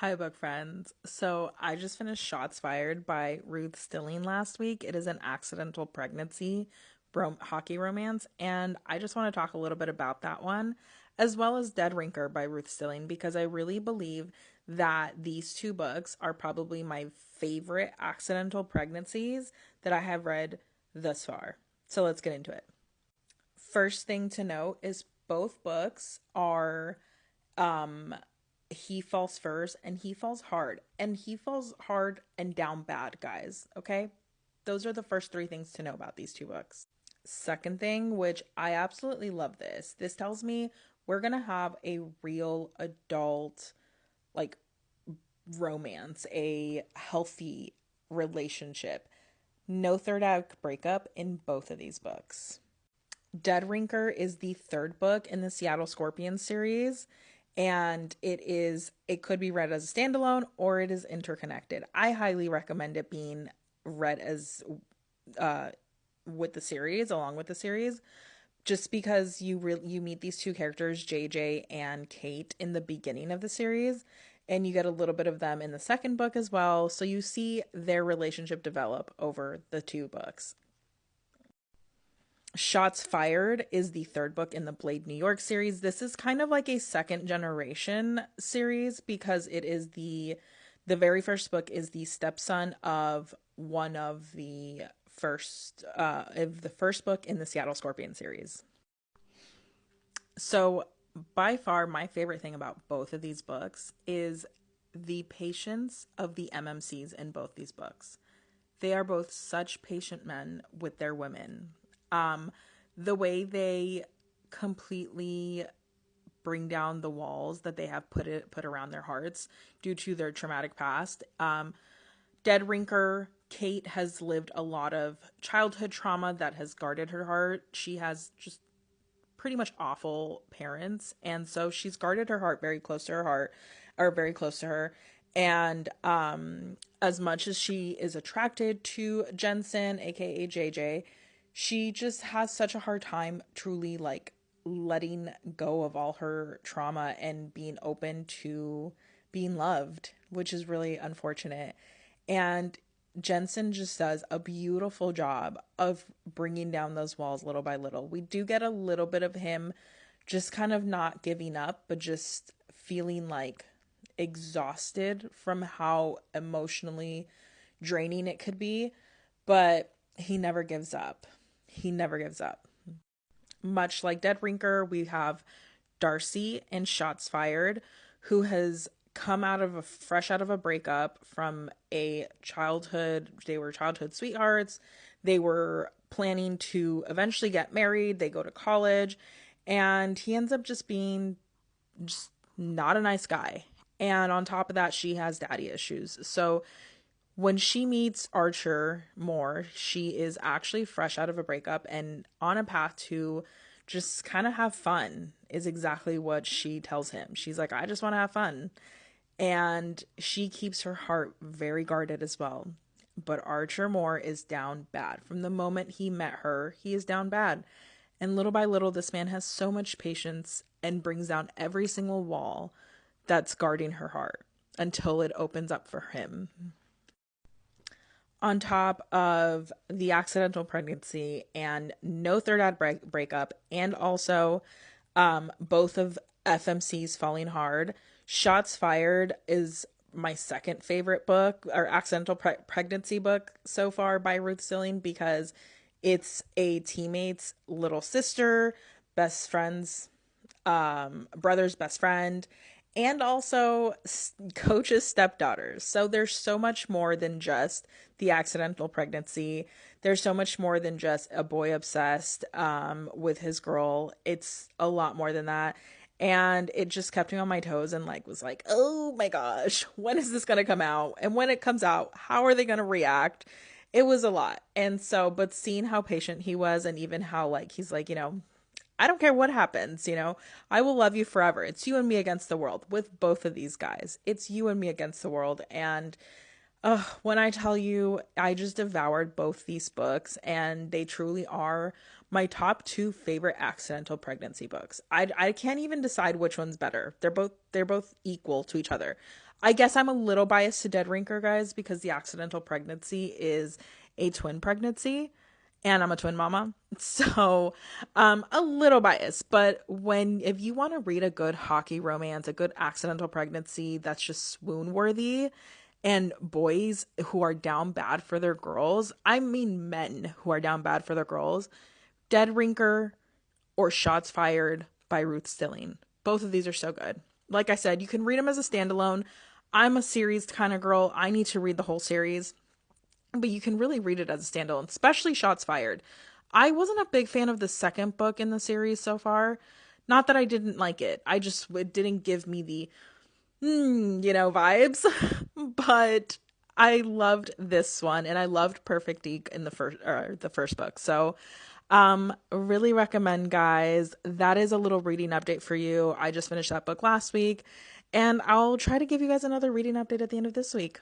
Hi, book friends. So I just finished Shots Fired by Ruth Stilling last week. It is an accidental pregnancy hockey romance, and I just want to talk a little bit about that one, as well as Dead Rinker by Ruth Stilling, because I really believe that these two books are probably my favorite accidental pregnancies that I have read thus far. So let's get into it. First thing to note is both books are um he falls first and he falls hard, and he falls hard and down bad, guys. Okay, those are the first three things to know about these two books. Second thing, which I absolutely love, this tells me we're gonna have a real adult, like, romance, a healthy relationship. No third act breakup in both of these books. Dead Rinker is the third book in the Seattle Scorpions series, and it could be read as a standalone or it is interconnected. I highly recommend it being read as uh with the series, along with the series, just because you meet these two characters, JJ and Kate, in the beginning of the series, and you get a little bit of them in the second book as well, so you see their relationship develop over the two books. Shots Fired is the third book in the Blade New York series. This is kind of like a second generation series because it is the very first book is the stepson of one of the first book in the Seattle Scorpion series. So by far my favorite thing about both of these books is the patience of the MMCs in both these books. They are both such patient men with their women. Um, the way they completely bring down the walls that they have put around their hearts due to their traumatic past. Dead Rinker, Kate has lived a lot of childhood trauma that has guarded her heart. She has just pretty much awful parents, and so she's guarded her heart very close to her heart, or very close to her. And as much as she is attracted to Jensen, aka JJ, she just has such a hard time truly, like, letting go of all her trauma and being open to being loved, which is really unfortunate. And Jensen just does a beautiful job of bringing down those walls little by little. We do get a little bit of him just kind of not giving up, but just feeling like exhausted from how emotionally draining it could be. But he never gives up. He never gives up. Much like Dead Rinker, we have Darcy in Shots Fired, who has come fresh out of a breakup from a childhood. They were childhood sweethearts. They were planning to eventually get married. They go to college, and he ends up just being just not a nice guy. And on top of that, she has daddy issues. So when she meets Archer Moore, she is actually fresh out of a breakup and on a path to just kind of have fun, is exactly what she tells him. She's like, I just want to have fun. And she keeps her heart very guarded as well. But Archer Moore is down bad. From the moment he met her, he is down bad. And little by little, this man has so much patience and brings down every single wall that's guarding her heart until it opens up for him. On top of the accidental pregnancy and no third ad breakup, and also both of FMC's falling hard, Shots Fired is my second favorite book, or accidental pregnancy book so far, by Ruth Stilling, because it's a teammate's little sister, best friend's brother's best friend, and also coach's stepdaughters. So there's so much more than just the accidental pregnancy. There's so much more than just a boy obsessed with his girl. It's a lot more than that. And it just kept me on my toes and, like, was like, oh my gosh, when is this going to come out? And when it comes out, how are they going to react? It was a lot. And so, but seeing how patient he was, and even how, like, he's like, I don't care what happens, I will love you forever. It's you and me against the world with both of these guys. It's you and me against the world. And when I tell you, I just devoured both these books, and they truly are my top two favorite accidental pregnancy books. I can't even decide which one's better. They're both equal to each other. I guess I'm a little biased to Dead Rinker, guys, because the accidental pregnancy is a twin pregnancy, and I'm a twin mama. So, a little biased. But if you want to read a good hockey romance, a good accidental pregnancy that's just swoon worthy, and boys who are down bad for their girls, I mean men who are down bad for their girls, Dead Rinker or Shots Fired by Ruth Stilling. Both of these are so good. Like I said, you can read them as a standalone. I'm a series kind of girl. I need to read the whole series, but you can really read it as a standalone, especially Shots Fired. I wasn't a big fan of the second book in the series so far. Not that I didn't like it. It didn't give me the vibes. But I loved this one, and I loved Perfect Geek in the first book. So really recommend, guys. That is a little reading update for you. I just finished that book last week, and I'll try to give you guys another reading update at the end of this week.